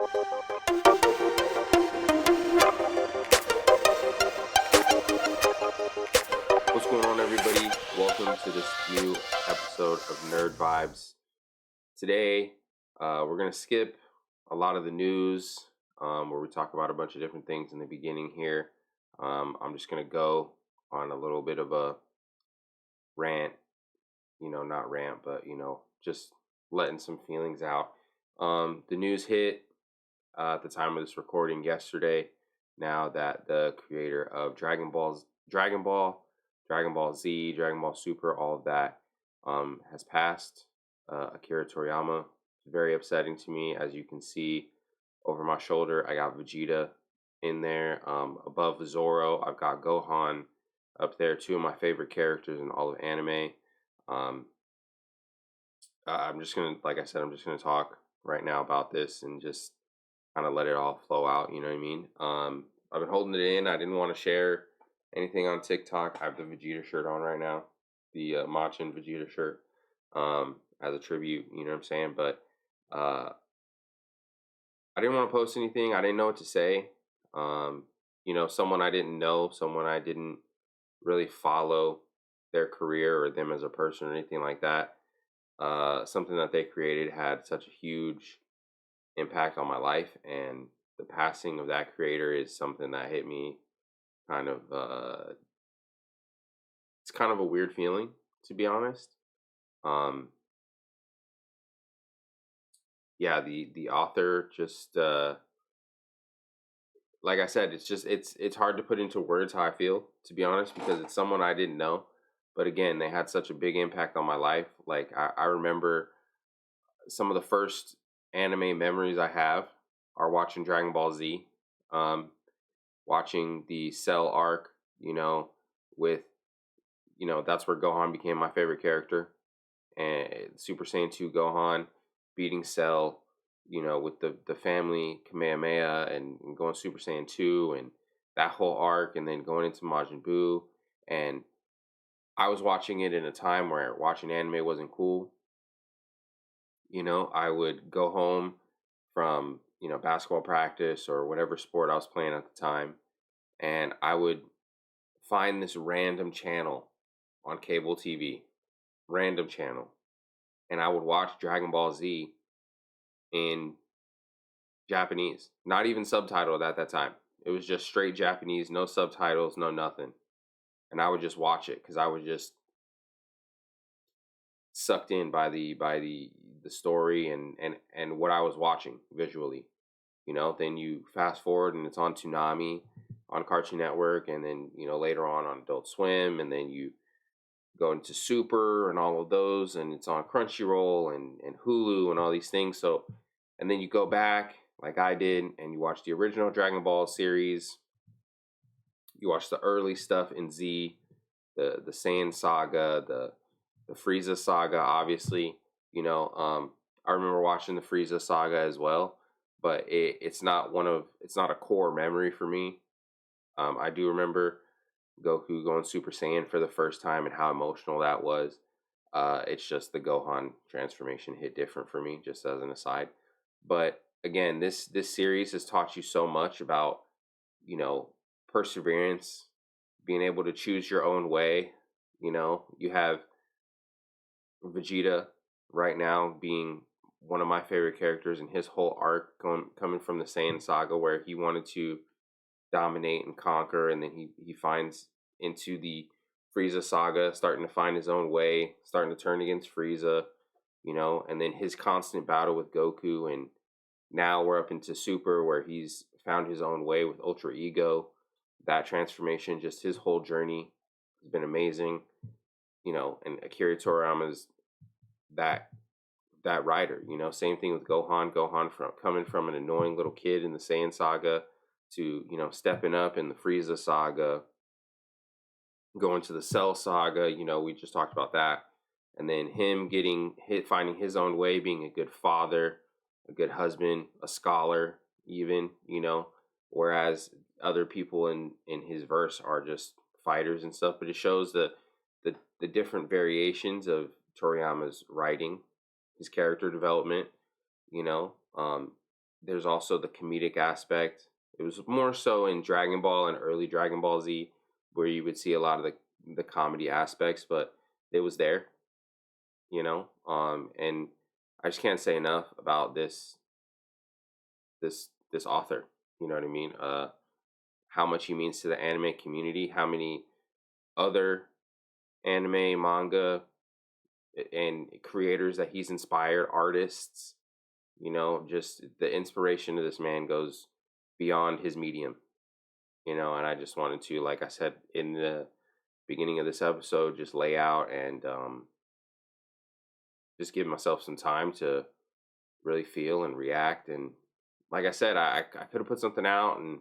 What's going on, everybody? Welcome to this new episode of Nerd Vibes. Today, we're going to skip a lot of the news where we talk about a bunch of different things in the beginning here. I'm just going to go on a little bit of a rant, not rant, but, just letting some feelings out. The news hit at the time of this recording yesterday, now that the creator of Dragon Ball Z, Dragon Ball Super, all of that has passed. Akira Toriyama. It's very upsetting to me. As you can see over my shoulder, I got Vegeta in there. Above Zoro, I've got Gohan up there, two of my favorite characters in all of anime. I'm just gonna, like I said, I'm just gonna talk right now about this and just kind of let it all flow out. You know what I mean? I've been holding it in. I didn't want to share anything on TikTok. I have the Vegeta shirt on right now, the Machin Vegeta shirt, as a tribute. You know what I'm saying? But I didn't want to post anything. I didn't know what to say. Someone I didn't know, someone I didn't really follow their career or them as a person or anything like that. Something that they created had such a huge impact on my life, and the passing of that creator is something that hit me kind of it's kind of a weird feeling, to be honest. The author just like I said, it's hard to put into words how I feel, to be honest, because it's someone I didn't know, but again, they had such a big impact on my life. Like I remember some of the first anime memories I have are watching Dragon Ball Z, watching the Cell arc, with, that's where Gohan became my favorite character, and Super Saiyan 2 Gohan beating Cell, with the family Kamehameha and going Super Saiyan 2 and that whole arc, and then going into Majin Buu. And I was watching it in a time where watching anime wasn't cool. I would go home from, basketball practice or whatever sport I was playing at the time, and I would find this random channel on cable TV, random channel, and I would watch Dragon Ball Z in Japanese, not even subtitled at that time. It was just straight Japanese, no subtitles, no nothing. And I would just watch it because I was just sucked in by the story and what I was watching visually. Then you fast forward and it's on Toonami on Cartoon Network, and then later on Adult Swim, and then you go into Super and all of those, and it's on Crunchyroll and Hulu and all these things. So, and then you go back like I did and you watch the original Dragon Ball series. You watch the early stuff in Z, the Saiyan saga, the Frieza saga, obviously. I remember watching the Frieza saga as well, but it's not a core memory for me. I do remember Goku going Super Saiyan for the first time and how emotional that was. It's just the Gohan transformation hit different for me, just as an aside. But again, this series has taught you so much about, perseverance, being able to choose your own way. You have Vegeta right now being one of my favorite characters, in his whole arc coming from the Saiyan saga, where he wanted to dominate and conquer, and then he finds into the Frieza saga, starting to find his own way, starting to turn against Frieza, and then his constant battle with Goku, and now we're up into Super, where he's found his own way with Ultra Ego. That transformation, just his whole journey has been amazing, and Akira Toriyama's that writer, same thing with Gohan from coming from an annoying little kid in the Saiyan saga to, stepping up in the Frieza saga, going to the Cell saga, we just talked about that. And then him finding his own way, being a good father, a good husband, a scholar, even, whereas other people in his verse are just fighters and stuff. But it shows the different variations of Toriyama's writing, his character development, There's also the comedic aspect. It was more so in Dragon Ball and early Dragon Ball Z where you would see a lot of the comedy aspects, but it was there, you know. And I just can't say enough about this author. You know what I mean? How much he means to the anime community, how many other anime, manga, and creators that he's inspired, artists, you know, just the inspiration of this man goes beyond his medium, you know. And I just wanted to, like I said in the beginning of this episode, just lay out and just give myself some time to really feel and react. And like I said, I could have put something out and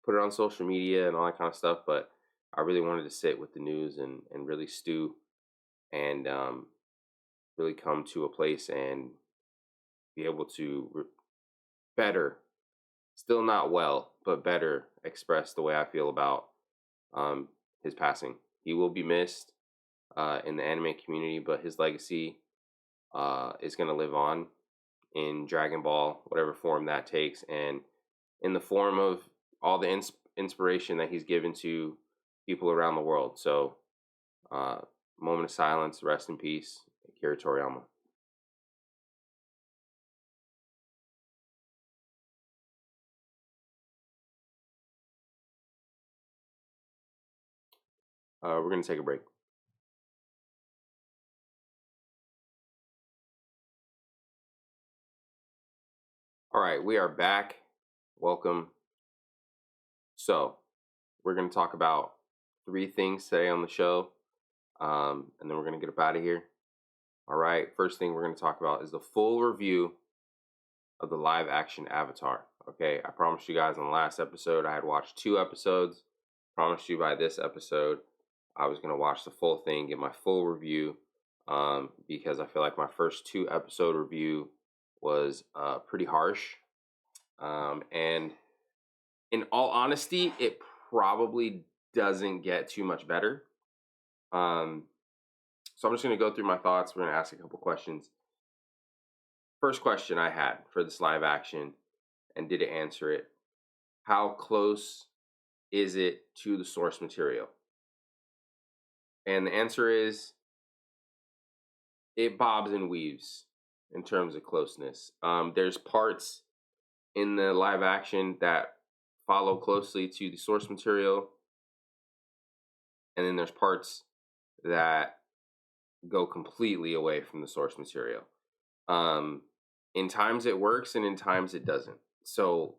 put it on social media and all that kind of stuff, but I really wanted to sit with the news and really stew and really come to a place and be able to better, still not well, but better express the way I feel about um, his passing. He will be missed in the anime community, but his legacy is going to live on in Dragon Ball, whatever form that takes, and in the form of all the inspiration that he's given to people around the world. So, moment of silence, rest in peace, Akira Toriyama. We're going to take a break. All right, we are back. Welcome. So, we're going to talk about 3 things today on the show, and then we're going to get up out of here. All right, first thing we're going to talk about is the full review of the live action Avatar. Okay, I promised you guys on the last episode I had watched 2 episodes. Promised you by this episode I was going to watch the full thing, get my full review, because I feel like my first 2 episode review was pretty harsh. And in all honesty, it probably doesn't get too much better. So I'm just going to go through my thoughts. We're going to ask a couple questions. First question I had for this live action, and did it answer it? How close is it to the source material? And the answer is it bobs and weaves in terms of closeness. There's parts in the live action that follow closely to the source material, and then there's parts that go completely away from the source material. In times it works, and in times it doesn't. So,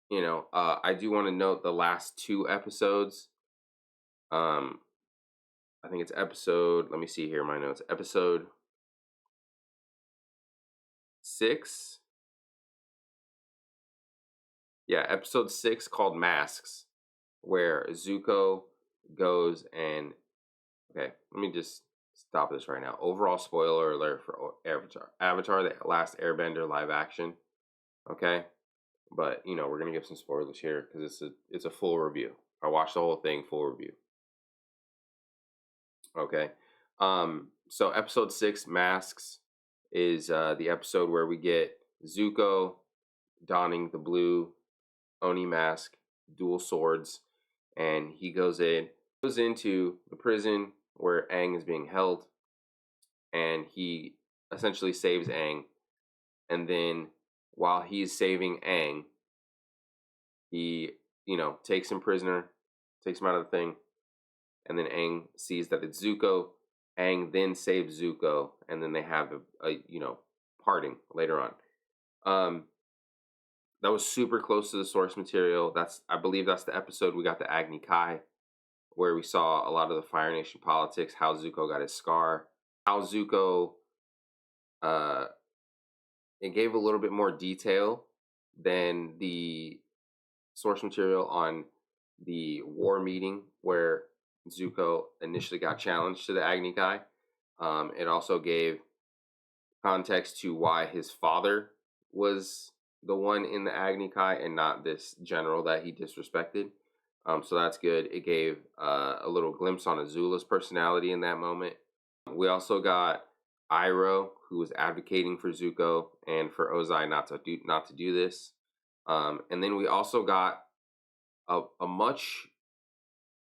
you know, I do want to note the last 2 episodes. I think it's episode, let me see here, my notes. Episode 6. Yeah, episode 6 called Masks, where Zuko goes and, okay, let me just stop this right now. Overall spoiler alert for Avatar, the Last Airbender live action. Okay, but you know we're gonna give some spoilers here because it's a full review. I watched the whole thing, full review. Okay, so episode 6, Masks, is the episode where we get Zuko donning the blue Oni mask, dual swords, and he goes into the prison where Aang is being held, and he essentially saves Aang. And then while he's saving Aang, he, you know, takes him prisoner, takes him out of the thing, and then Aang sees that it's Zuko. Aang then saves Zuko, and then they have a you know, parting later on. That was super close to the source material. I believe that's the episode we got the Agni Kai, where we saw a lot of the Fire Nation politics, how Zuko got his scar, how Zuko, it gave a little bit more detail than the source material on the war meeting where Zuko initially got challenged to the Agni Kai. It also gave context to why his father was the one in the Agni Kai and not this general that he disrespected. So that's good. It gave a little glimpse on Azula's personality in that moment. We also got Iroh, who was advocating for Zuko and for Ozai not to do this. And then we also got a much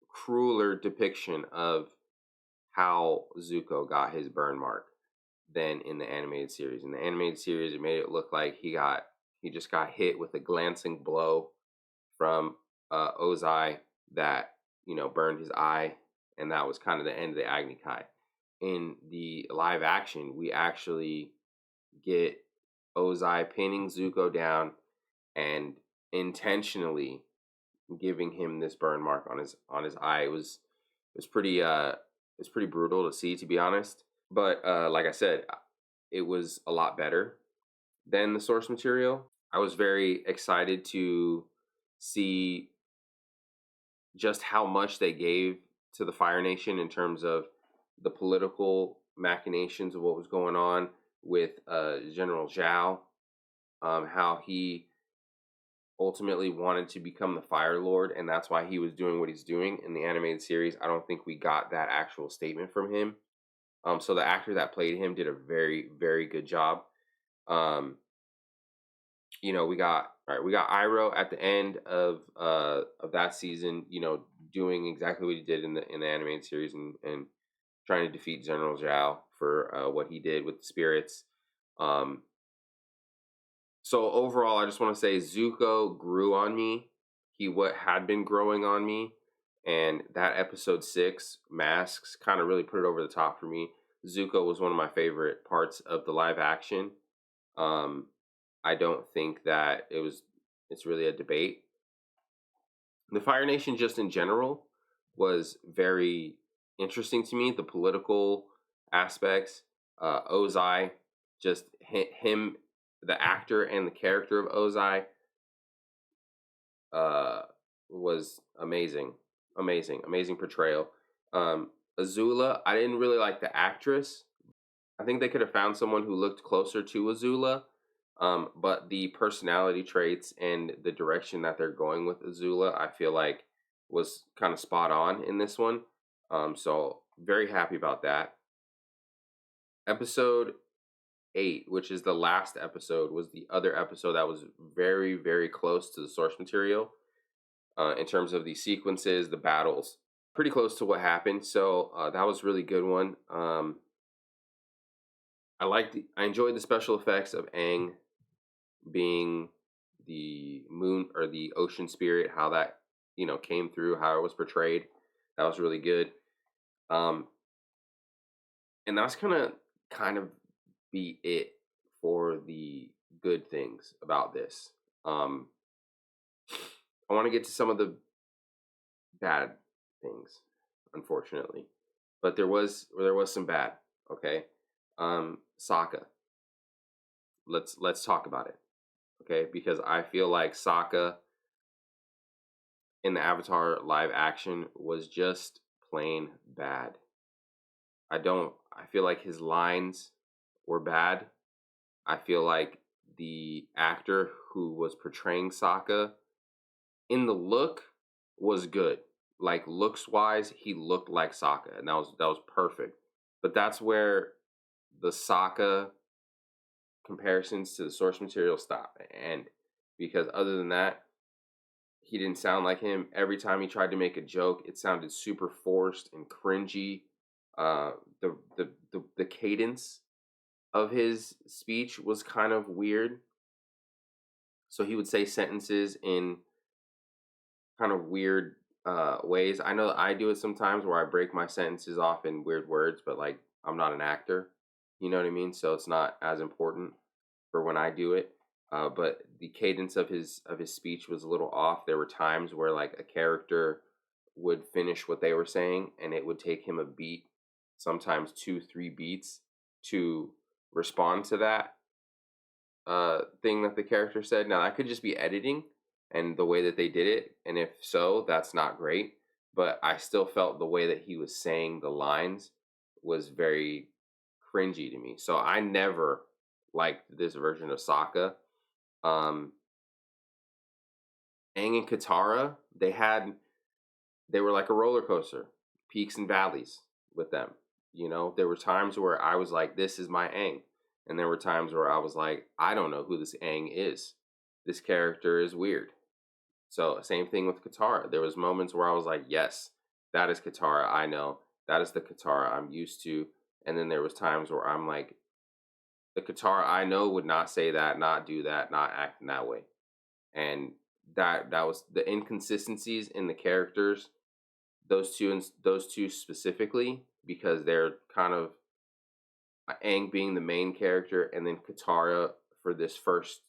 crueler depiction of how Zuko got his burn mark than in the animated series. In the animated series, it made it look like he just got hit with a glancing blow from Ozai that burned his eye, and that was kind of the end of the Agni Kai. In the live action, we actually get Ozai pinning Zuko down and intentionally giving him this burn mark on his eye. It was pretty brutal to see, to be honest. But like I said, it was a lot better than the source material. I was very excited to see just how much they gave to the Fire Nation in terms of the political machinations of what was going on with General Zhao, how he ultimately wanted to become the Fire Lord, and that's why he was doing what he's doing in the animated series. I don't think we got that actual statement from him. So the actor that played him did a very, very good job. We got Iroh at the end of that season, doing exactly what he did in the animated series and trying to defeat General Zhao for what he did with the spirits. So overall, I just want to say Zuko grew on me. He had been growing on me, and that episode 6, Masks, kind of really put it over the top for me. Zuko was one of my favorite parts of the live action. I don't think that it's really a debate. The Fire Nation, just in general, was very interesting to me. The political aspects, Ozai, just him, the actor and the character of Ozai, was amazing portrayal. Azula, I didn't really like the actress. I think they could have found someone who looked closer to Azula. But the personality traits and the direction that they're going with Azula, I feel like was kind of spot on in this one. So very happy about that. Episode 8, which is the last episode, was the other episode that was very, very close to the source material in terms of the sequences, the battles, pretty close to what happened. So that was a really good one. I enjoyed the special effects of Aang being the moon or the ocean spirit, how that came through, how it was portrayed. That was really good. And that's gonna kind of be it for the good things about this. I want to get to some of the bad things, unfortunately, but there was some bad. Okay, Sokka. Let's talk about it. Okay, because I feel like Sokka in the Avatar live action was just plain bad. I feel like his lines were bad. I feel like the actor who was portraying Sokka in the look was good. Like looks wise, he looked like Sokka, and that was perfect. But that's where the Sokka comparisons to the source material stop and because other than that, he didn't sound like him. Every time he tried to make a joke, it sounded super forced and cringy. The cadence of his speech was kind of weird. So he would say sentences in kind of weird ways. I know that I do it sometimes where I break my sentences off in weird words, but like I'm not an actor. You know what I mean? So it's not as important for when I do it. But the cadence of his speech was a little off. There were times where like a character would finish what they were saying, and it would take him a beat, sometimes 2-3 beats, to respond to that thing that the character said. Now that could just be editing and the way that they did it, and if so, that's not great. But I still felt the way that he was saying the lines was very cringy to me. So I never liked this version of Sokka. Aang and Katara, they were like a roller coaster, peaks and valleys with them. There were times where I was like, this is my Aang. And there were times where I was like, I don't know who this Aang is. This character is weird. So same thing with Katara. There was moments where I was like, yes, that is Katara. I know that is the Katara I'm used to. And then there was times where I'm like, the Katara I know would not say that, not do that, not act in that way. And that was the inconsistencies in the characters. Those two specifically, because they're kind of Aang being the main character, and then Katara for this first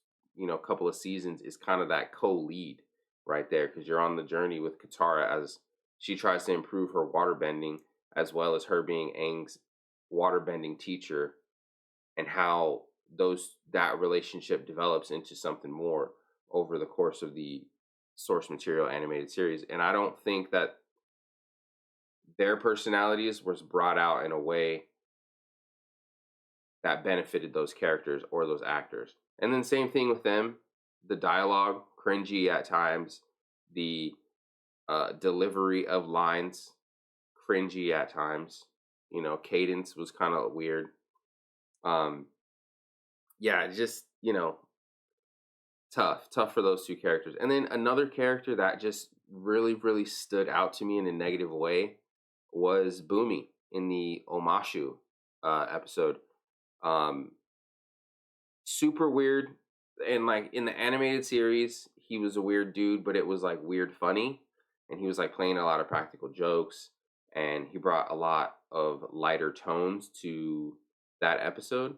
couple of seasons is kind of that co-lead right there, because you're on the journey with Katara as she tries to improve her waterbending, as well as her being Aang's waterbending teacher, and how that relationship develops into something more over the course of the source material animated series. And I don't think that their personalities was brought out in a way that benefited those characters or those actors. And then same thing with them, the dialogue cringy at times, the delivery of lines cringy at times. Cadence was kind of weird. Um, yeah, just tough for those two characters. And then another character that just really, really stood out to me in a negative way was Boomy in the Omashu episode. Um, Super weird. And like in the animated series, he was a weird dude, but it was like weird funny. And he was like playing a lot of practical jokes. And he brought a lot of lighter tones to that episode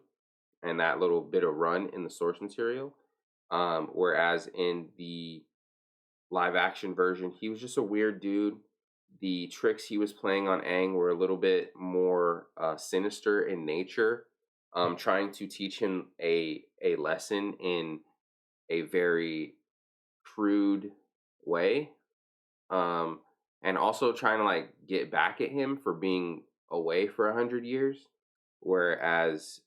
and that little bit of run in the source material. Whereas in the live action version, he was just a weird dude. The tricks he was playing on Aang were a little bit more sinister in nature, trying to teach him a lesson in a very crude way, and also trying to like get back at him for being away for 100 years. Whereas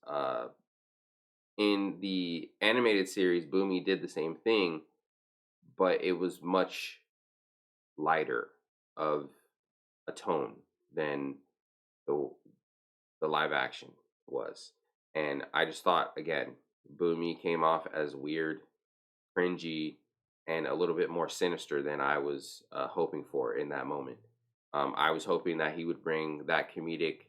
in the animated series, Boomy did the same thing, but it was much lighter of a tone than the the live action was. And I just thought again, Boomy came off as weird, cringy, and a little bit more sinister than I was hoping for in that moment. I was hoping that he would bring that comedic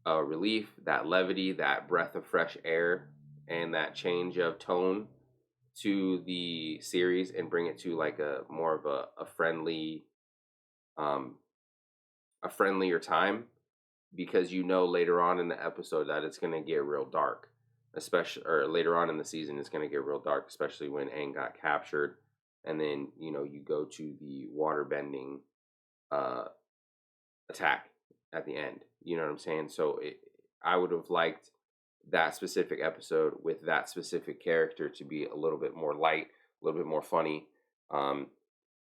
relief, that levity, that breath of fresh air, and that change of tone to the series and bring it to like a more of a friendly um a friendlier time, because later on in the episode that it's going to get real dark, especially, or later on in the season it's going to get real dark, especially when Aang got captured, and then you go to the water bending uh attack at the end. You know what I'm saying? So I would have liked that specific episode with that specific character to be a little bit more light, a little bit more funny, um,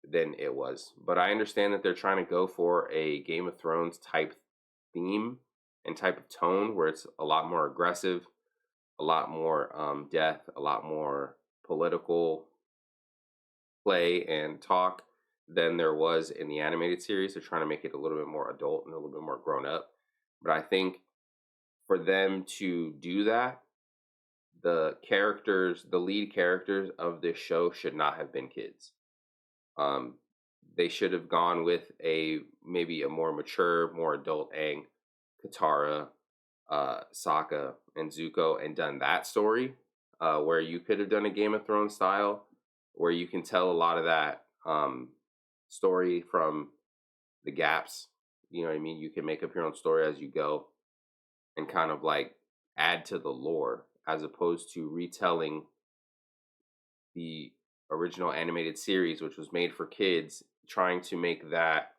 than it was. But I understand that they're trying to go for a Game of Thrones type theme and type of tone where it's a lot more aggressive, a lot more death, a lot more political play and talk than there was in the animated series. They're trying to make it a little bit more adult and a little bit more grown up. But I think for them to do that, the lead characters of this show should not have been kids. Um, they should have gone with maybe a more mature, more adult Aang, Katara, Sokka, and Zuko, and done that story, where you could have done a Game of Thrones style, where you can tell a lot of that story from the gaps. You know what I mean? You can make up your own story as you go, and kind of like add to the lore, as opposed to retelling the original animated series, which was made for kids, trying to make that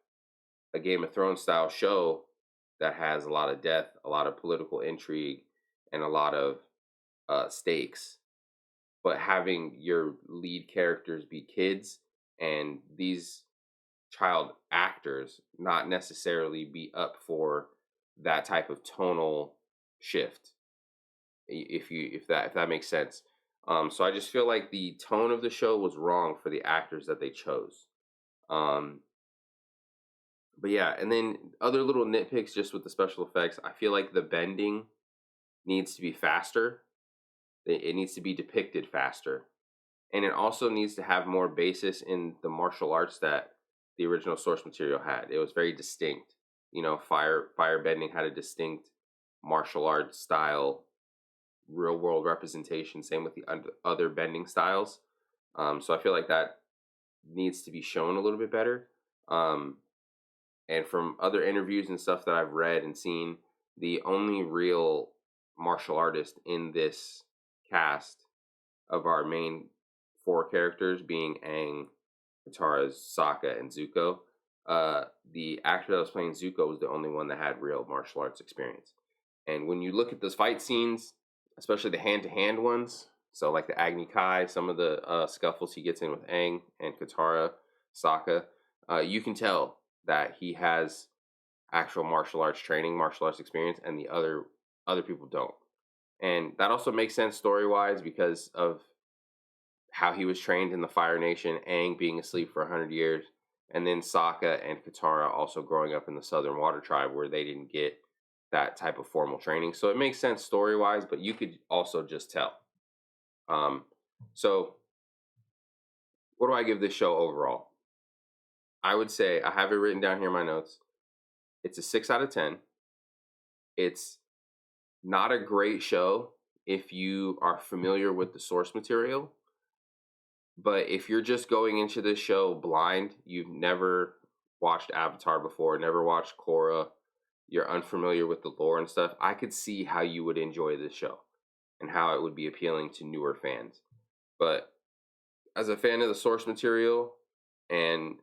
a Game of Thrones style show that has a lot of death, a lot of political intrigue, and a lot of stakes, but having your lead characters be kids, and these child actors not necessarily be up for that type of tonal shift, if that makes sense. So I just feel like the tone of the show was wrong for the actors that they chose. Um, but yeah, and then other little nitpicks just with the special effects. I feel like the bending needs to be faster. It needs to be depicted faster, and it also needs to have more basis in the martial arts that the original source material had. It was very distinct. Firebending had a distinct martial arts style, real world representation. Same with the other bending styles. So I feel like that needs to be shown a little bit better. And from other interviews and stuff that I've read and seen, the only real martial artist in this cast of our main four characters, being Aang, Katara, Sokka, and Zuko, the actor that was playing Zuko was the only one that had real martial arts experience. And when you look at those fight scenes, especially the hand-to-hand ones, so like the Agni Kai, some of the scuffles he gets in with Aang and Katara, Sokka, you can tell that he has actual martial arts training, martial arts experience, and the other people don't. And that also makes sense story-wise because of how he was trained in the Fire Nation, Aang being asleep for 100 years, and then Sokka and Katara also growing up in the Southern Water Tribe where they didn't get that type of formal training. So it makes sense story-wise, but you could also just tell. So what do I give this show overall? I would say, I have it written down here in my notes, it's a 6 out of 10. It's not a great show if you are familiar with the source material. But if you're just going into this show blind, you've never watched Avatar before, never watched Korra, you're unfamiliar with the lore and stuff, I could see how you would enjoy this show and how it would be appealing to newer fans. But as a fan of the source material and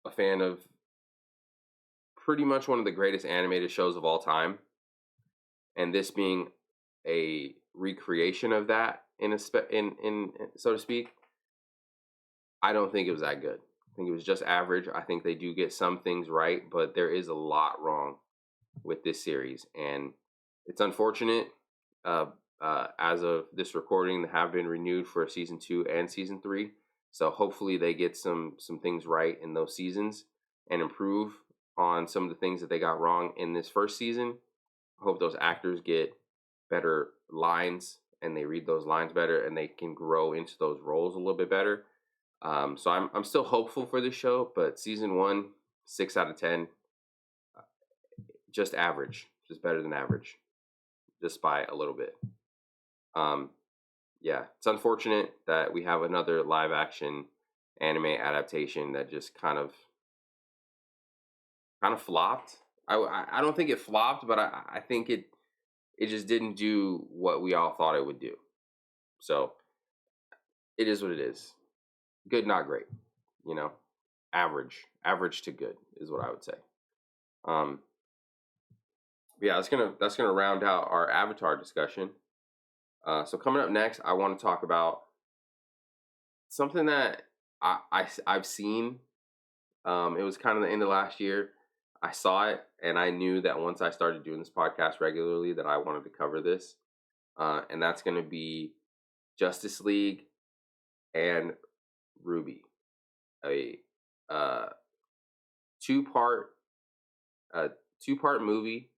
a fan of pretty much one of the greatest animated shows of all time, and this being a recreation of that in so to speak, I don't think it was that good. I think it was just average. I think they do get some things right, but there is a lot wrong with this series, and it's unfortunate. As of this recording, they have been renewed for season 2 and season 3. So hopefully they get some things right in those seasons and improve on some of the things that they got wrong in this first season. I hope those actors get better lines and they read those lines better and they can grow into those roles a little bit better. So I'm still hopeful for this show, but season 1, 6 out of 10, just average, just better than average, just by a little bit. Yeah, it's unfortunate that we have another live action anime adaptation that just kind of flopped. I don't think it flopped, but I think it just didn't do what we all thought it would do. So it is what it is. Good, not great. Average to good is what I would say. Yeah, that's gonna round out our Avatar discussion. So coming up next, I want to talk about something that I've seen. It was kind of the end of last year. I saw it, and I knew that once I started doing this podcast regularly, that I wanted to cover this, and that's going to be Justice League and Ruby, a two-part movie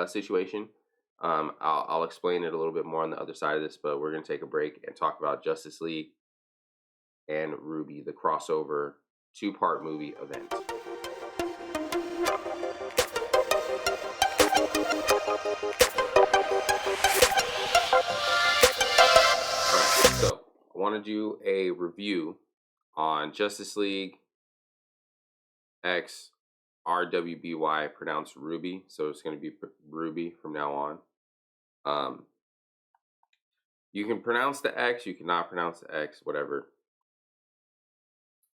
situation. I'll explain it a little bit more on the other side of this, but we're going to take a break and talk about Justice League and Ruby, the crossover 2-part movie event. Alright, so I want to do a review on Justice League X RWBY, pronounced Ruby, so it's going to be Ruby from now on. You can pronounce the X, you cannot pronounce the X, whatever.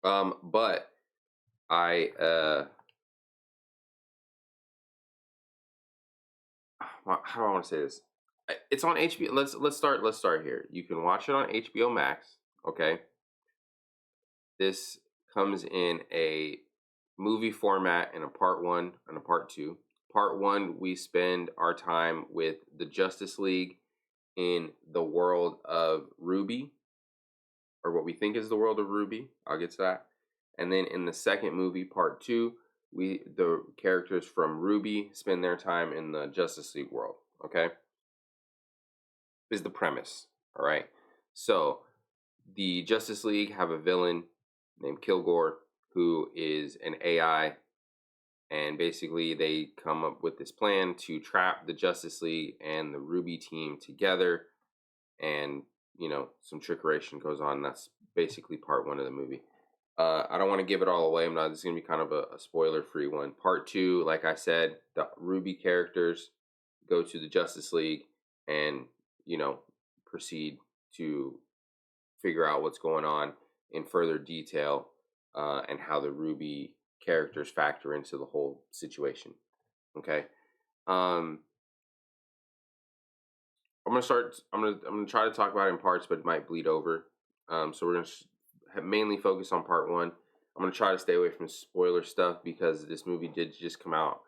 But I how do I want to say this? It's on HBO. Let's start here. You can watch it on HBO Max. Okay. This comes in a movie format in a part 1 and a part 2. Part 1, we spend our time with the Justice League in the world of Ruby, or what we think is the world of Ruby. I'll get to that. And then in the second movie, part 2, the characters from Ruby spend their time in the Justice League world. Okay, is the premise. All right, so the Justice League have a villain named Kilgore who is an AI, and basically they come up with this plan to trap the Justice League and the Ruby team together, and some trickeration goes on. That's basically part one of the movie. I don't want to give it all away. I'm not. This is gonna be kind of a spoiler-free one. Part two, like I said, the Ruby characters go to the Justice League and you know proceed to figure out what's going on in further detail, and how the Ruby characters factor into the whole situation. Okay. Um, I'm gonna start. I'm gonna try to talk about it in parts, but it might bleed over. So we're gonna mainly focus on part one. I'm gonna try to stay away from spoiler stuff because this movie did just come out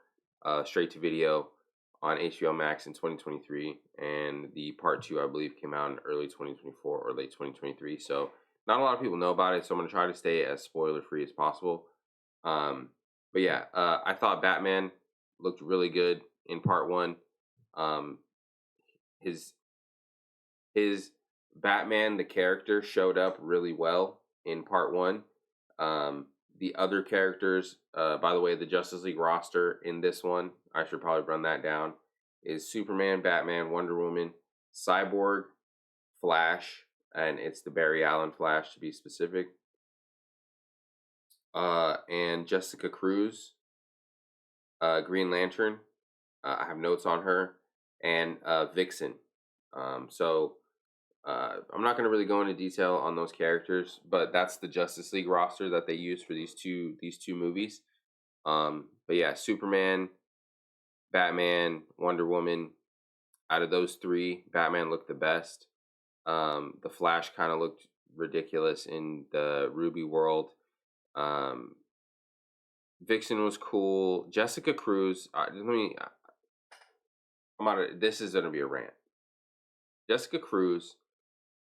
straight to video on HBO Max in 2023, and the part two I believe came out in early 2024 or late 2023. So not a lot of people know about it. So I'm gonna try to stay as spoiler free as possible. Um, but yeah, I thought Batman looked really good in part one. Um, his his Batman, the character, showed up really well in part one. The other characters, by the way, the Justice League roster in this one, I should probably run that down, is Superman, Batman, Wonder Woman, Cyborg, Flash, and it's the Barry Allen Flash to be specific, and Jessica Cruz, Green Lantern. I have notes on her, and Vixen. So I'm not going to really go into detail on those characters, but that's the Justice League roster that they use for these two movies. But yeah, Superman, Batman, Wonder Woman. Out of those three, Batman looked the best. The Flash kind of looked ridiculous in the Ruby world. Um, Vixen was cool. Jessica Cruz. Let me. I'm out of. This is going to be a rant. Jessica Cruz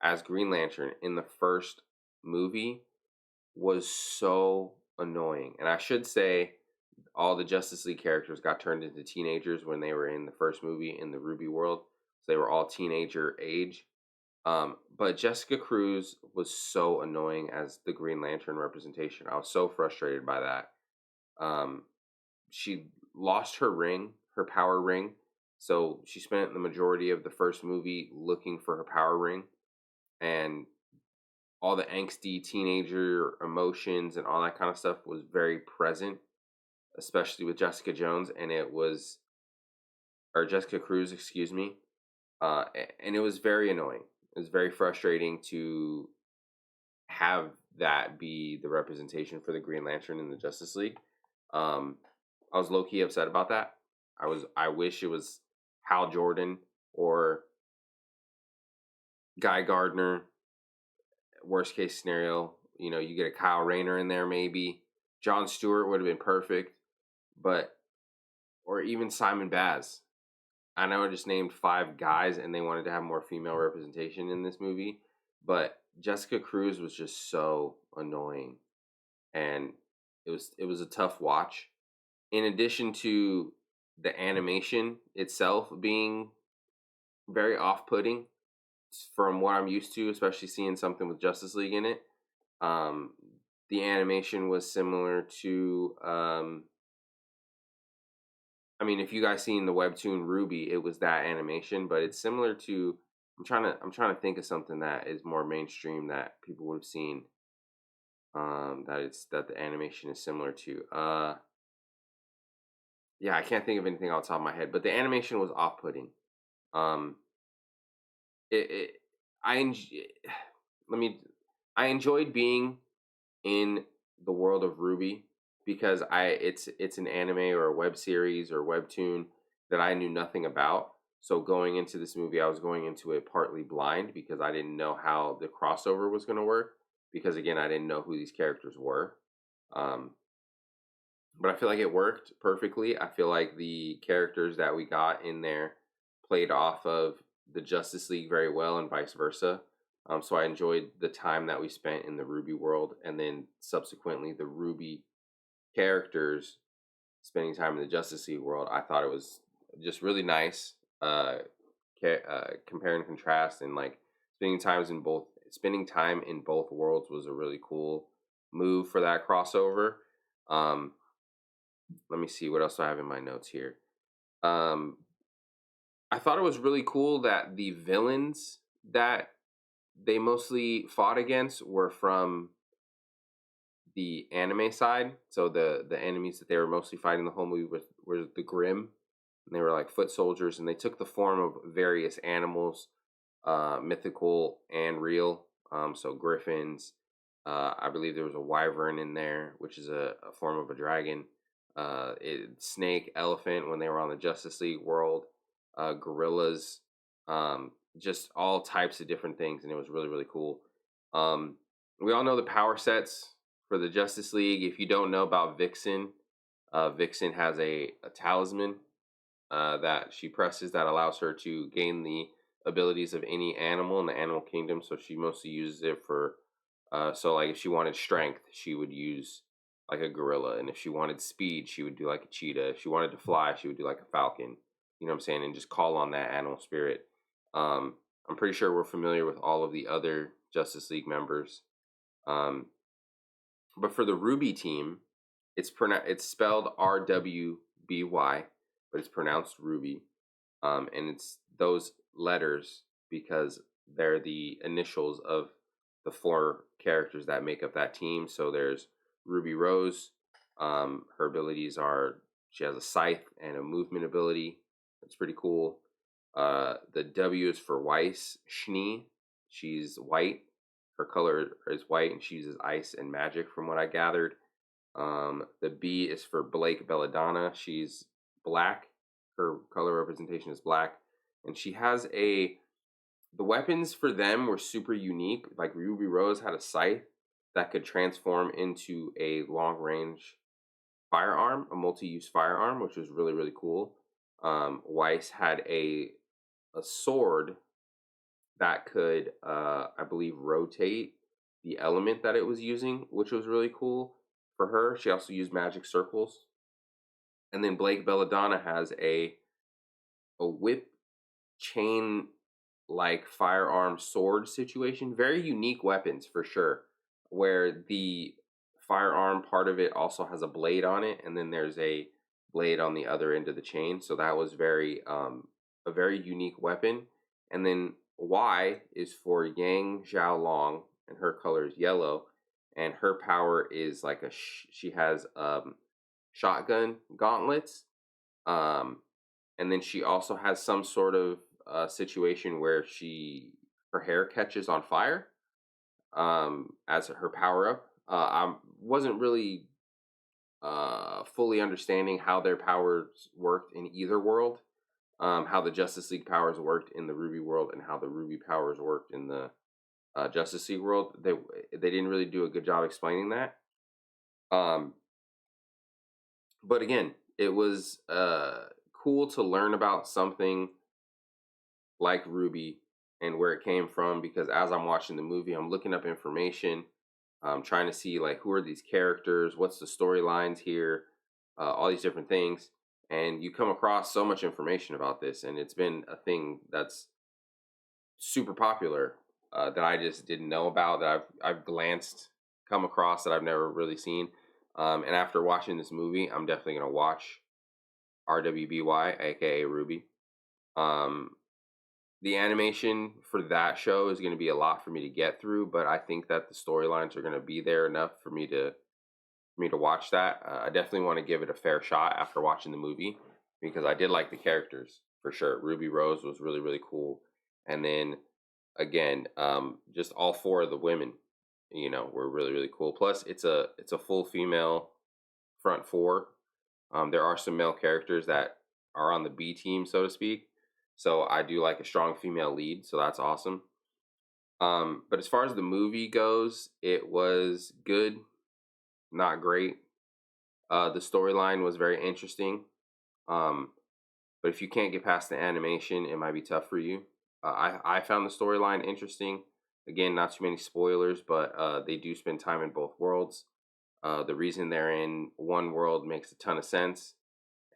as Green Lantern in the first movie was so annoying. And I should say all the Justice League characters got turned into teenagers when they were in the first movie in the Ruby world. So they were all teenager age. But Jessica Cruz was so annoying as the Green Lantern representation. I was so frustrated by that. Um, she lost her ring, her power ring. So she spent the majority of the first movie looking for her power ring, and all the angsty teenager emotions and all that kind of stuff was very present, especially with Jessica Jones, and it was, or Jessica Cruz, excuse me, and it was very annoying. It was very frustrating to have that be the representation for the Green Lantern in the Justice League. Um, I was low key upset about that. I wish it was Hal Jordan or Guy Gardner. Worst case scenario, you get a Kyle Rayner in there, maybe John Stewart would have been perfect, but or even Simon Baz. I know I just named five guys, and they wanted to have more female representation in this movie, but Jessica Cruz was just so annoying, and it was a tough watch. In addition to the animation itself being very off-putting from what I'm used to, especially seeing something with Justice League in it. Um, the animation was similar to, I mean, if you guys seen the webtoon Ruby, it was that animation, but it's similar to. I'm trying to think of something that is more mainstream that people would have seen. That the animation is similar to. Yeah, I can't think of anything off the top of my head, but the animation was off-putting. Um, it I let me I enjoyed being in the world of Ruby because it's an anime or a web series or webtoon that I knew nothing about. So going into this movie, I was going into it partly blind because I didn't know how the crossover was going to work, because again, I didn't know who these characters were. Um, but I feel like it worked perfectly. I feel like the characters that we got in there played off of the Justice League very well, and vice versa. So I enjoyed the time that we spent in the Ruby world, and then subsequently the Ruby characters spending time in the Justice League world. I thought it was just really nice. uh, compare and contrast, and like spending time in both worlds was a really cool move for that crossover. Um, Let me see what else I have in my notes here. Um, I thought it was really cool that the villains that they mostly fought against were from the anime side. So the enemies that they were mostly fighting the whole movie were the Grim, and they were like foot soldiers, and they took the form of various animals, mythical and real. So griffins. I believe there was a wyvern in there, which is a form of a dragon. Snake, elephant when they were on the Justice League world, gorillas, just all types of different things, and it was really really cool. Um, we all know the power sets for the Justice League. If you don't know about Vixen, Vixen has a talisman that she presses that allows her to gain the abilities of any animal in the animal kingdom. So she mostly uses it for, so like if she wanted strength, she would use like a gorilla, and if she wanted speed, she would do like a cheetah. If she wanted to fly, she would do like a falcon. You know what I'm saying? And just call on that animal spirit. I'm pretty sure we're familiar with all of the other Justice League members. Um, but for the Ruby team, it's spelled RWBY, but it's pronounced Ruby. And it's those letters because they're the initials of the four characters that make up that team. So there's Ruby Rose. Her abilities are she has a scythe and a movement ability. That's pretty cool. The W is for Weiss Schnee. She's white. Her color is white, and she uses ice and magic, from what I gathered. The B is for Blake Belladonna. She's black. Her color representation is black, and she has the weapons for them were super unique. Like Ruby Rose had a scythe that could transform into a long range firearm, a multi-use firearm, which was really really cool. Weiss had a sword that could, I believe, rotate the element that it was using, which was really cool for her. She also used magic circles. And then Blake Belladonna has a whip chain like firearm sword situation. Very unique weapons for sure. Where the firearm part of it also has a blade on it, and then there's a blade on the other end of the chain. So that was a very unique weapon. And then Y is for Yang Xiao Long, and her color is yellow, and her power is like she has shotgun gauntlets, um, and then she also has some sort of situation where her hair catches on fire as her power up. I wasn't really fully understanding how their powers worked in either world, how the Justice League powers worked in the Ruby world, and how the Ruby powers worked in the Justice League world. They didn't really do a good job explaining that. Um, but again, it was cool to learn about something like Ruby and where it came from, because as I'm watching the movie, I'm looking up information, trying to see like who are these characters, what's the storylines here, all these different things, and you come across so much information about this, and it's been a thing that's super popular that I just didn't know about, that I've glanced, come across, that I've never really seen. And after watching this movie, I'm definitely gonna watch RWBY, aka Ruby. Um, the animation for that show is going to be a lot for me to get through, but I think that the storylines are going to be there enough for me to watch that. I definitely want to give it a fair shot after watching the movie, because I did like the characters for sure. Ruby Rose was really really cool, and then again, just all four of the women, were really really cool. Plus, it's a full female front four. There are some male characters that are on the B team, so to speak. So I do like a strong female lead, so that's awesome. But as far as the movie goes, it was good, not great. The storyline was very interesting. Um, but if you can't get past the animation, it might be tough for you. I found the storyline interesting. Again, not too many spoilers, but they do spend time in both worlds. The reason they're in one world makes a ton of sense,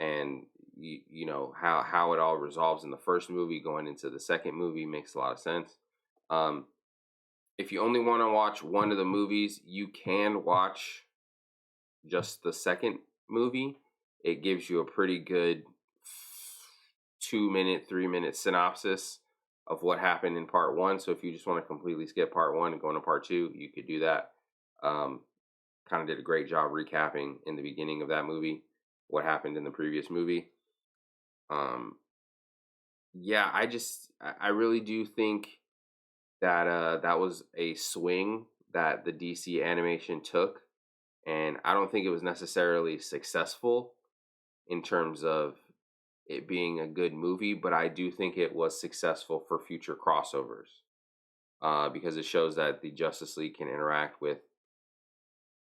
and you know how it all resolves in the first movie going into the second movie makes a lot of sense. Um, if you only want to watch one of the movies, you can watch just the second movie. It gives you a pretty good 2 minute, 3 minute synopsis of what happened in part one. So if you just want to completely skip part one and go into part two, you could do that. Um, kind of did a great job recapping in the beginning of that movie what happened in the previous movie. Um, yeah, I really do think that that was a swing that the DC animation took, and I don't think it was necessarily successful in terms of it being a good movie, but I do think it was successful for future crossovers because it shows that the Justice League can interact with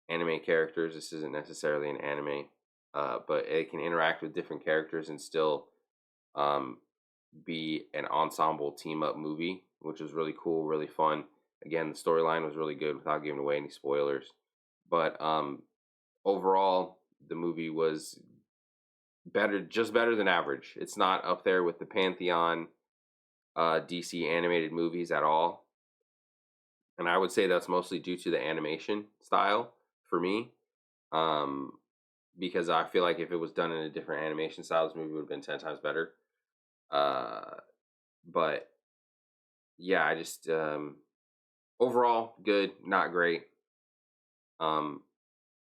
anime characters. This isn't necessarily an anime, but it can interact with different characters and still um, be an ensemble team up movie, which was really cool, really fun. Again, the storyline was really good without giving away any spoilers. But overall, the movie was better, just better than average. It's not up there with the Pantheon DC animated movies at all. And I would say that's mostly due to the animation style for me. Um, because I feel like if it was done in a different animation style, this movie would have been 10 times better. Uh, but yeah, I just overall good, not great. Um,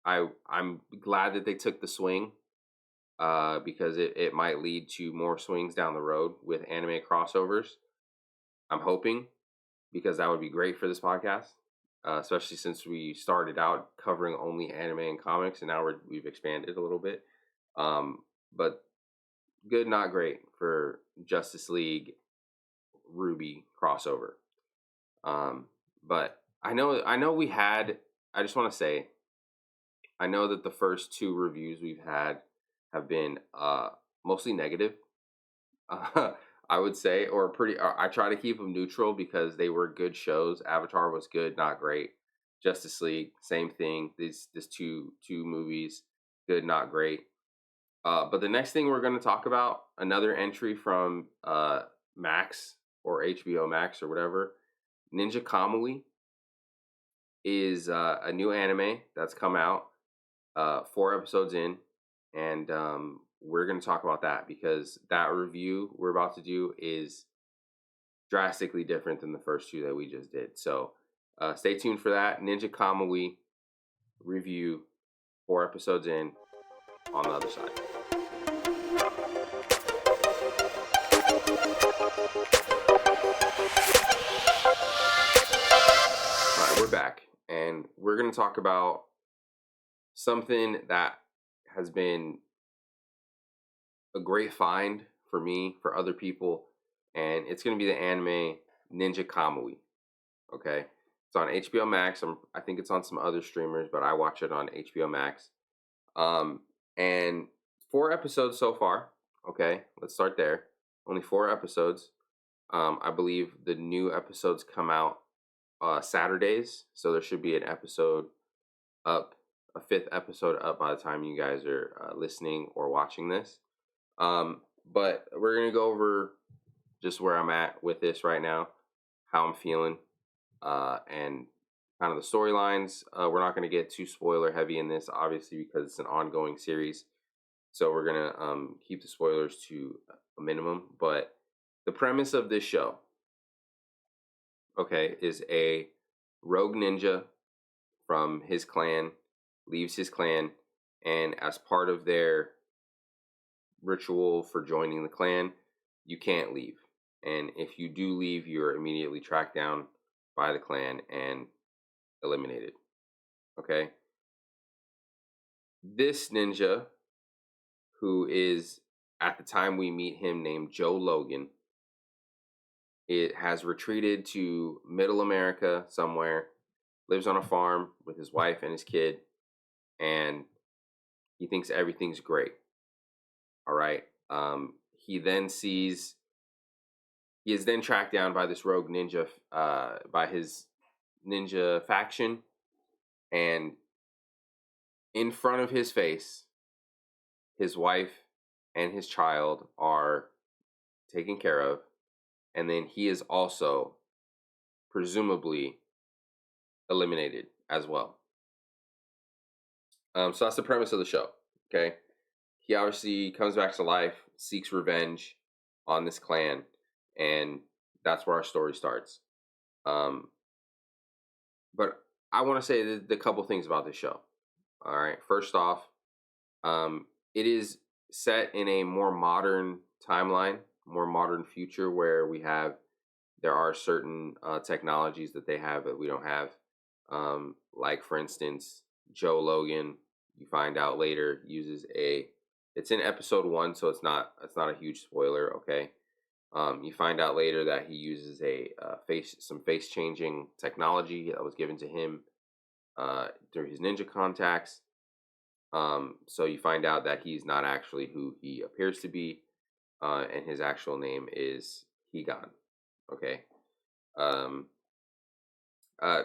I'm glad that they took the swing because it might lead to more swings down the road with anime crossovers. I'm hoping because that would be great for this podcast, especially since we started out covering only anime and comics, and now we've expanded a little bit. But good, not great for Justice League Ruby crossover. Um, but I know we had. I just want to say, I know that the first two reviews we've had have been mostly negative. Uh, I would say, or pretty. I try to keep them neutral because they were good shows. Avatar was good, not great. Justice League, same thing. These two movies, good, not great. But the next thing we're going to talk about, another entry from Max or HBO Max or whatever, Ninja Kamui is a new anime that's come out, 4 episodes in, and we're going to talk about that because that review we're about to do is drastically different than the first two that we just did. So stay tuned for that. Ninja Kamui review, 4 episodes in, on the other side. All right, we're back, and we're going to talk about something that has been a great find for me, for other people, and it's going to be the anime Ninja Kamui. Okay, it's on HBO Max. I think it's on some other streamers, but I watch it on HBO Max. And 4 episodes so far. Okay, let's start there. Only 4 episodes. I believe the new episodes come out Saturdays, so there should be an episode up, a fifth episode up by the time you guys are listening or watching this. But we're gonna go over just where I'm at with this right now, how I'm feeling, and kind of the storylines. We're not gonna get too spoiler heavy in this, obviously, because it's an ongoing series. So we're gonna keep the spoilers to a minimum. But the premise of this show, okay, is a rogue ninja from his clan leaves his clan, and as part of their ritual for joining the clan, you can't leave. And if you do leave, you're immediately tracked down by the clan and eliminated. Okay? This ninja, who is at the time we meet him named Joe Logan, it has retreated to middle America somewhere, lives on a farm with his wife and his kid, and he thinks everything's great. All right. He then sees he is then tracked down by this rogue ninja, by his ninja faction, and in front of his face, his wife and his child are taken care of, and then he is also presumably eliminated as well. So that's the premise of the show. Okay, he obviously comes back to life, seeks revenge on this clan, and that's where our story starts. Um, but I want to say the couple things about this show. All right, first off, it is set in a more modern timeline, more modern future where there are certain technologies that they have that we don't have. Like for instance, Joe Logan, you find out later, uses a. It's in episode 1, so it's not a huge spoiler. Okay, you find out later that he uses some face changing technology that was given to him through his ninja contacts. So you find out that he's not actually who he appears to be, and his actual name is Higan. Okay. Um,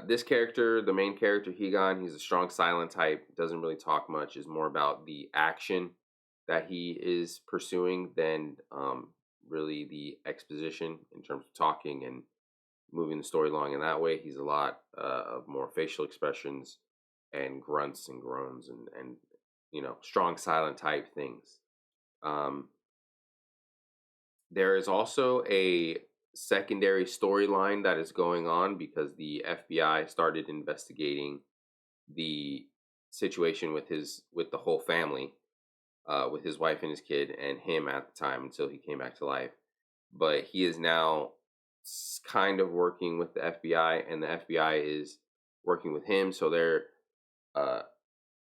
this character, the main character, Higan, he's a strong silent type, doesn't really talk much, is more about the action that he is pursuing than really the exposition in terms of talking and moving the story along in that way. He's a lot of more facial expressions and grunts and groans and strong silent type things. Um, there is also a secondary storyline that is going on because the FBI started investigating the situation with the whole family, with his wife and his kid and him at the time until he came back to life. But he is now kind of working with the FBI, and the FBI is working with him. So uh,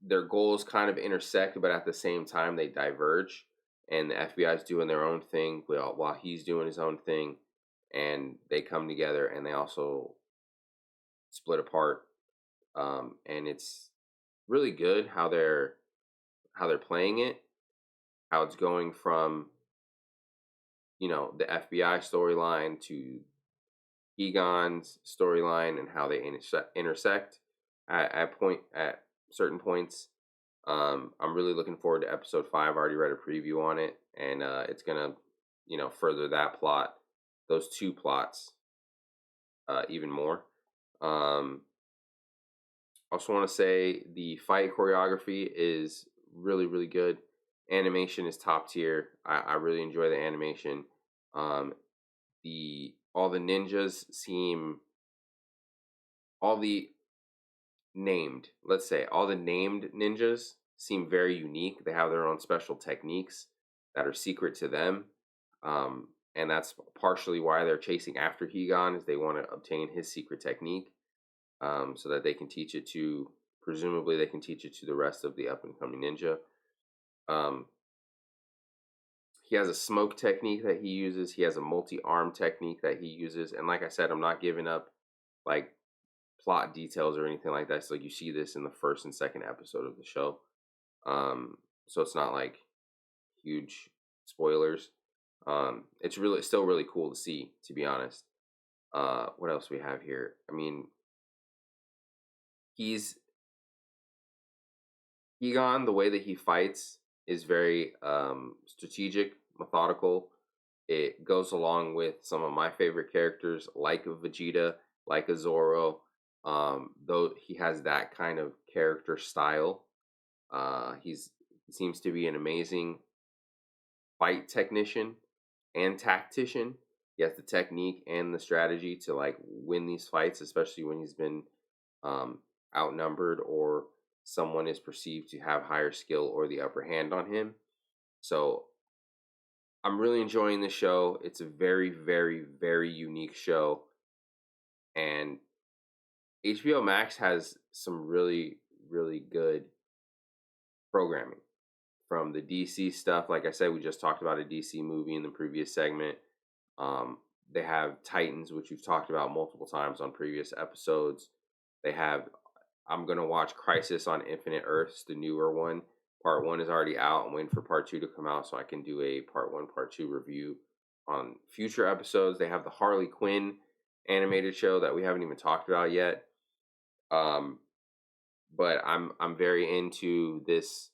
their goals kind of intersect, but at the same time they diverge. And the FBI is doing their own thing while he's doing his own thing, and they come together and they also split apart. And it's really good how they're playing it, how it's going from the FBI storyline to Egon's storyline and how they intersect at certain points. I'm really looking forward to episode 5. I already read a preview on it, and it's gonna, further that plot, those two plots, even more. Also want to say the fight choreography is really, really good. Animation is top tier. I really enjoy the animation. Um, the all the ninjas seem all the let's say all the named ninjas seem very unique. They have their own special techniques that are secret to them. And that's partially why they're chasing after Higan, is they want to obtain his secret technique, so that they can teach it to, presumably they can teach it to the rest of the up and coming ninja. Um, he has a smoke technique that he uses. He has a multi-arm technique that he uses. And like I said, I'm not giving up like plot details or anything like that. So like you see this in the first and second episode of the show. So it's not like huge spoilers. It's still really cool to see, to be honest. What else we have here? I mean, he's Egon, the way that he fights is very strategic, methodical. It goes along with some of my favorite characters, like a Vegeta, like a Zoro. Though he has that kind of character style, he seems to be an amazing fight technician and tactician. He has the technique and the strategy to like win these fights, especially when he's been um, outnumbered or someone is perceived to have higher skill or the upper hand on him. So I'm really enjoying this show. It's a very, very, very unique show. And HBO Max has some really, really good programming from the DC stuff. Like I said, we just talked about a DC movie in the previous segment. They have Titans, which we've talked about multiple times on previous episodes. They have I'm gonna watch Crisis on Infinite Earths, the newer one. Part 1 is already out. I'm waiting for part 2 to come out so I can do a part 1, part 2 review on future episodes. They have the Harley Quinn animated show that we haven't even talked about yet. But I'm very into this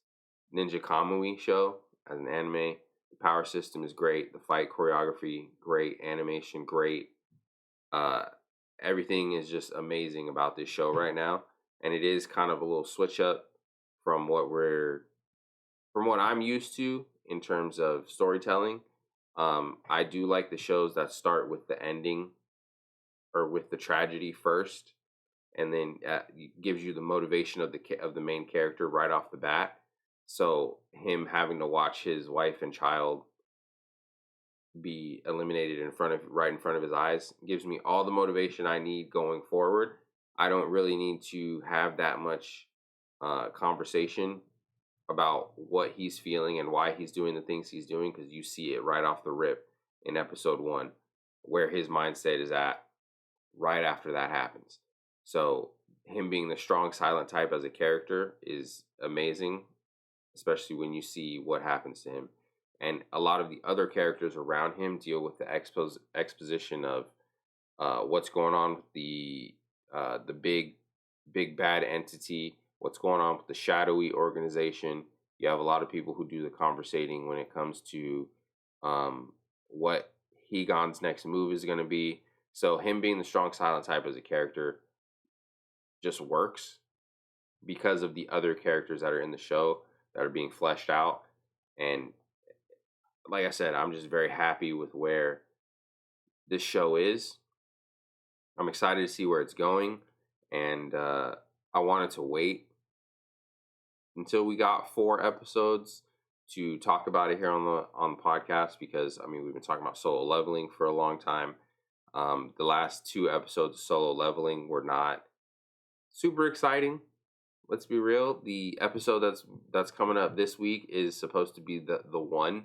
Ninja Kamui show as an anime. The power system is great. The fight choreography, great. Animation, great. Uh, Everything is just amazing about this show right now, and it is kind of a little switch up from what I'm used to in terms of storytelling. I do like the shows that start with the ending or with the tragedy first, and then gives you the motivation of the main character right off the bat. So him having to watch his wife and child be eliminated right in front of his eyes gives me all the motivation I need going forward. I don't really need to have that much conversation about what he's feeling and why he's doing the things he's doing, because you see it right off the rip in episode 1 where his mindset is at right after that happens. So him being the strong silent type as a character is amazing, especially when you see what happens to him. And a lot of the other characters around him deal with the exposition of what's going on with the big bad entity, what's going on with the shadowy organization. You have a lot of people who do the conversating when it comes to what Hegon's next move is going to be. So him being the strong silent type as a character just works because of the other characters that are in the show that are being fleshed out. And like I said, I'm just very happy with where this show is. I'm excited to see where it's going, and I wanted to wait until we got 4 episodes to talk about it here on the podcast, because I mean we've been talking about solo leveling for a long time. The last 2 episodes of solo leveling were not super exciting. Let's be real. The episode that's coming up this week is supposed to be the one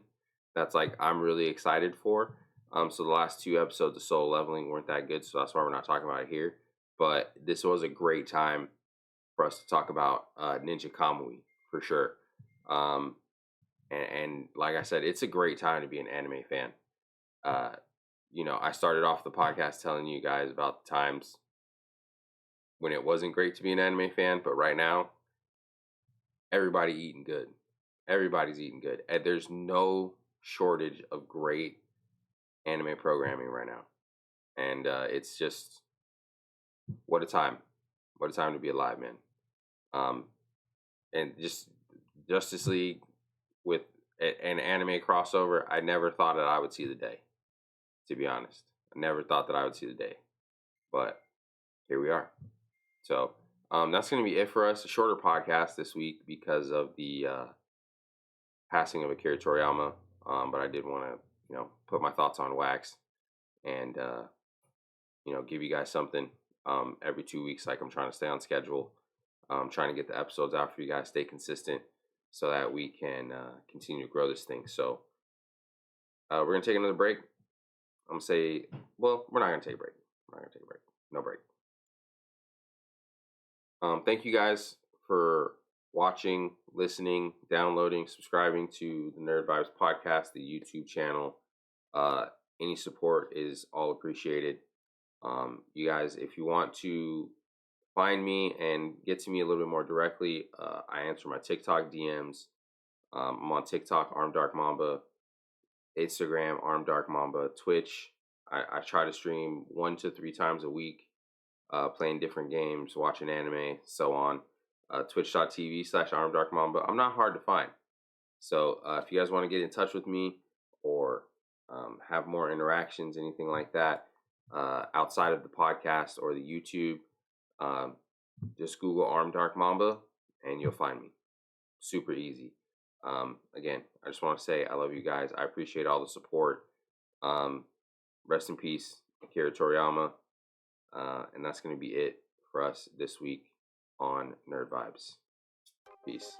that's like I'm really excited for. So the last 2 episodes of solo leveling weren't that good, so that's why we're not talking about it here. But this was a great time for us to talk about Ninja Kamui for sure. And like I said, it's a great time to be an anime fan. I started off the podcast telling you guys about the times when it wasn't great to be an anime fan, but right now, everybody eating good. Everybody's eating good. And there's no shortage of great anime programming right now. And it's just, what a time. What a time to be alive, man. And just Justice League with an anime crossover, I never thought that I would see the day, to be honest. I never thought that I would see the day. But here we are. So that's going to be it for us. A shorter podcast this week because of the passing of Akira Toriyama. But I did want to, put my thoughts on wax and, give you guys something every 2 weeks. Like I'm trying to stay on schedule. Trying to get the episodes out for you guys, stay consistent so that we can continue to grow this thing. So we're going to take another break. I'm going to say, well, we're not going to take a break. We're not going to take a break. No break. Thank you guys for watching, listening, downloading, subscribing to the Nerd Vibes podcast, the YouTube channel. Any support is all appreciated. You guys, if you want to find me and get to me a little bit more directly, I answer my TikTok DMs. I'm on TikTok, Arm Dark Mamba, Instagram, Arm Dark Mamba, Twitch. I try to stream 1 to 3 times a week, playing different games, watching anime, so on. Twitch.tv/Arm Dark Mamba. I'm not hard to find. So if you guys want to get in touch with me or have more interactions, anything like that, outside of the podcast or the YouTube, just Google Arm Dark Mamba and you'll find me. Super easy. Again, I just want to say I love you guys. I appreciate all the support. Rest in peace, Akira Toriyama. And that's going to be it for us this week on Nerd Vibes. Peace.